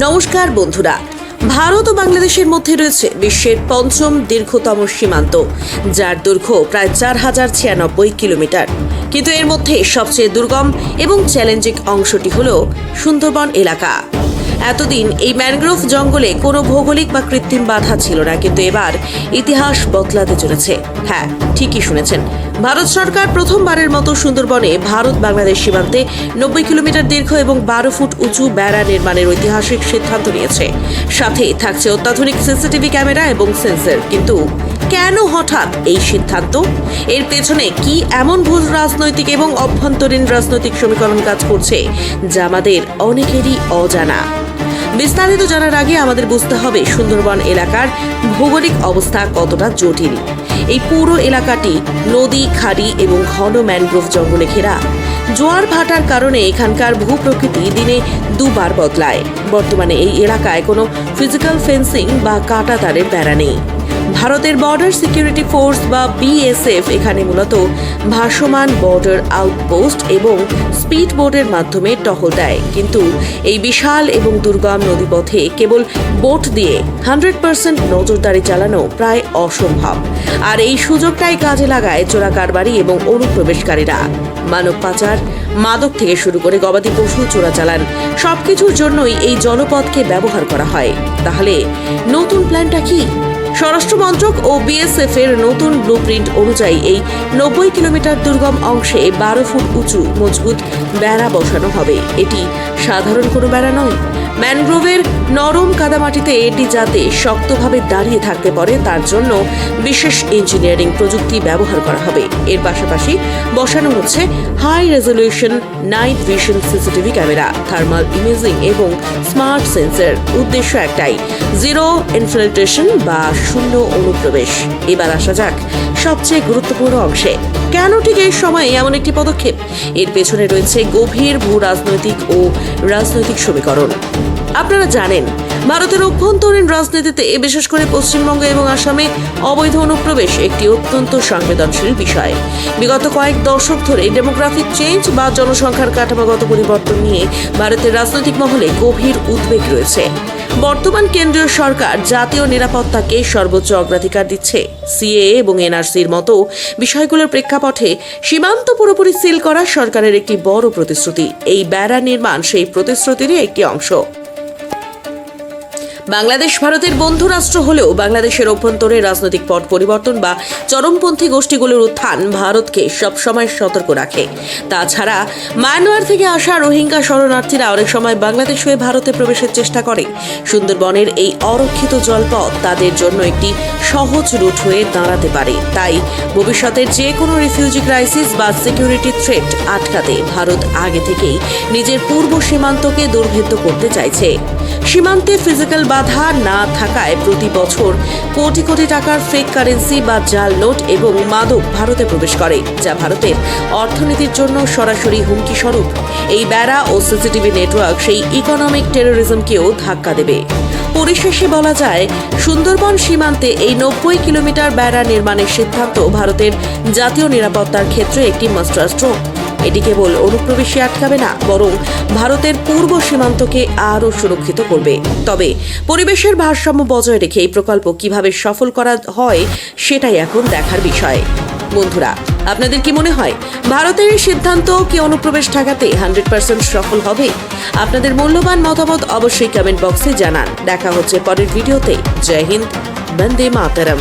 নমস্কার বন্ধুরা, ভারত ও বাংলাদেশের মধ্যে রয়েছে বিশ্বের পঞ্চম দীর্ঘতম সীমান্ত, যার দৈর্ঘ্য প্রায় 4096 কিলোমিটার। কিন্তু এর মধ্যে সবচেয়ে দুর্গম এবং চ্যালেঞ্জিং অংশটি হল সুন্দরবন এলাকা। এতদিন এই ম্যানগ্রোভ জঙ্গলে কোনো ভৌগোলিক বা কৃত্রিম বাধা ছিল না, কিন্তু এবার ইতিহাস বদলাতে চলেছে। হ্যাঁ, ঠিকই শুনেছেন, ভারত সরকার প্রথমবারের মতো সুন্দরবনে ভারত বাংলাদেশ সীমান্তে 90 কিলোমিটার দীর্ঘ এবং 12 ফুট উঁচু বেড়া নির্মাণের ঐতিহাসিক সিদ্ধান্ত নিয়েছে। সাথে থাকছে অত্যাধুনিক সিসিটিভি ক্যামেরা এবং সেন্সর। কিন্তু কেন হঠাৎ এই সিদ্ধান্ত? এর পেছনে কি এমন ভূ রাজনৈতিক এবং অভ্যন্তরীণ রাজনৈতিক সমীকরণ কাজ করছে যা আমাদের অনেকেরই অজানা? বিস্তারিত জানার আগে আমাদের বুঝতে হবে সুন্দরবন এলাকার ভৌগোলিক অবস্থা কতটা জটিল। এই পুরো এলাকাটি নদী, খাড়ি এবং ঘন ম্যানগ্রোভ জঙ্গলে ঘেরা। জোয়ার ভাটার কারণে এখানকার ভূপ্রকৃতি দিনে দুবার বদলায়। বর্তমানে এই এলাকায় কোনো ফিজিক্যাল ফেন্সিং বা কাঁটা তারের বেড়া নেই। ভারতের বর্ডার সিকিউরিটি ফোর্স বা বিএসএফ এখানে মূলত ভাসমান বর্ডার আউটপোস্ট এবং স্পিড বোটের মাধ্যমে টহল দেয়। কিন্তু এই বিশাল এবং দুর্গম নদীপথে কেবল বোট দিয়ে 100% নজরদারি চালানো প্রায় অসম্ভব। আর এই সুযোগটাই কাজে লাগায় চোরাকারবারি এবং অনুপ্রবেশকারীরা। মানব পাচার, মাদক থেকে শুরু করে গবাদি পশু চোরাচালান, সবকিছুর জন্যই এই জলপথকে ব্যবহার করা হয়। তাহলে নতুন প্ল্যানটা কি? স্বরাষ্ট্র মন্ত্রক ও বিএসএফ এর নতুন ব্লুপ্রিন্ট অনুযায়ী এই 90 কিলোমিটার দুর্গম অংশে 12 ফুট উঁচু মজবুত বেড়া বসানো হবে। এটি সাধারণ কোনো বেড়া নয়। ম্যানগ্রোভের নরম কাদামাটিতে এটি যাতে শক্তভাবে দাঁড়িয়ে থাকতে পারে তার জন্য বিশেষ ইঞ্জিনিয়ারিং প্রযুক্তি ব্যবহার করা হবে। এর পাশাপাশি বসানো হচ্ছে high resolution night vision CCTV camera, thermal imaging এবং স্মার্ট সেন্সর। উদ্দেশ্য একটাই, জিরো ইনফিল্ট্রেশন বা শূন্য অনুপ্রবেশ। এবার আসা যাক সবচেয়ে গুরুত্বপূর্ণ অংশে। কেন ঠিক এই সময়ে এমন একটি পদক্ষেপ? এর পেছনে রয়েছে গভীর ভূ রাজনৈতিক ও রাজনৈতিক সমীকরণ। আপনারা জানেন, ভারতের অভ্যন্তরীণ রাজনীতিতে বিশেষ করে পশ্চিমবঙ্গ এবং আসামে অবৈধ অনুপ্রবেশ একটি অত্যন্ত সংবেদনশীল বিষয়। বিগত কয়েক দশক ধরে ডেমোগ্রাফিক চেঞ্জ বা জনসংখ্যার কাঠামোগত পরিবর্তন নিয়ে ভারতের রাজনৈতিক মহলে গভীর উদ্বেগ রয়েছে। বর্তমান কেন্দ্রীয় সরকার জাতীয় নিরাপত্তাকে সর্বোচ্চ অগ্রাধিকার দিচ্ছে। সিএএ এবং এনআরসির মতো বিষয়গুলোর প্রেক্ষাপটে সীমান্ত পুরোপুরি সিল করা সরকারের একটি বড় প্রতিশ্রুতি। এই বেড়া নির্মাণ সেই প্রতিশ্রুতিরই একটি অংশ। বাংলাদেশ ভারতের বন্ধু রাষ্ট্র হলেও বাংলাদেশের অভ্যন্তরে রাজনৈতিক পট পরিবর্তন বা চরমপন্থী গোষ্ঠীগুলোর উত্থান ভারতকে সবসময় সতর্ক রাখে। তাছাড়া মায়ানমার থেকে আসা রোহিঙ্গা শরণার্থীরা অনেক সময় বাংলাদেশ হয়ে ভারতে প্রবেশের চেষ্টা করে। সুন্দরবনের এই অরক্ষিত জলপথ তাদের জন্য একটি সহজ রুট হয়ে দাঁড়াতে পারে। তাই ভবিষ্যতের যে কোনো রিফিউজি ক্রাইসিস বা সিকিউরিটি থ্রেট আটকাতে ভারত আগে থেকেই নিজের পূর্ব সীমান্তকে দুর্ভেদ্য করতে চাইছে। সীমান্তে ফিজিক্যাল বাধা না থাকায় প্রতি বছর কোটি কোটি টাকার ফেক কারেন্সি বা জাল নোট এবং মাদক ভারতে প্রবেশ করে, যা ভারতের অর্থনীতির জন্য সরাসরি হুমকি স্বরূপ। এই বেড়া ও সিসিটিভি নেটওয়ার্ক সেই ইকোনমিক টেরোরিজমকেও ধাক্কা দেবে। পরিশেষে বলা যায়, সুন্দরবন সীমান্তে এই 90 কিলোমিটার বেড়া নির্মাণের সিদ্ধান্ত ভারতের জাতীয় নিরাপত্তার ক্ষেত্রে একটি মাস্টারস্ট্রোক। এটি কেবল অনুপ্রবেশে আটকাবে না, বরং ভারতের পূর্ব সীমান্তকে আরও সুরক্ষিত করবে। তবে পরিবেশের ভারসাম্য বজায় রেখে এই প্রকল্প কিভাবে সফল করা হয় সেটাই এখন দেখার বিষয়। বন্ধুরা, আপনাদের কি মনে হয় ভারতের এই সিদ্ধান্ত কি অনুপ্রবেশ ঠেকাতে 100% সফল হবে? আপনাদের মূল্যবান মতামত অবশ্যই কমেন্ট বক্সে জানান। দেখা হচ্ছে পরের ভিডিওতে। জয় হিন্দ, বন্দে মাতরম।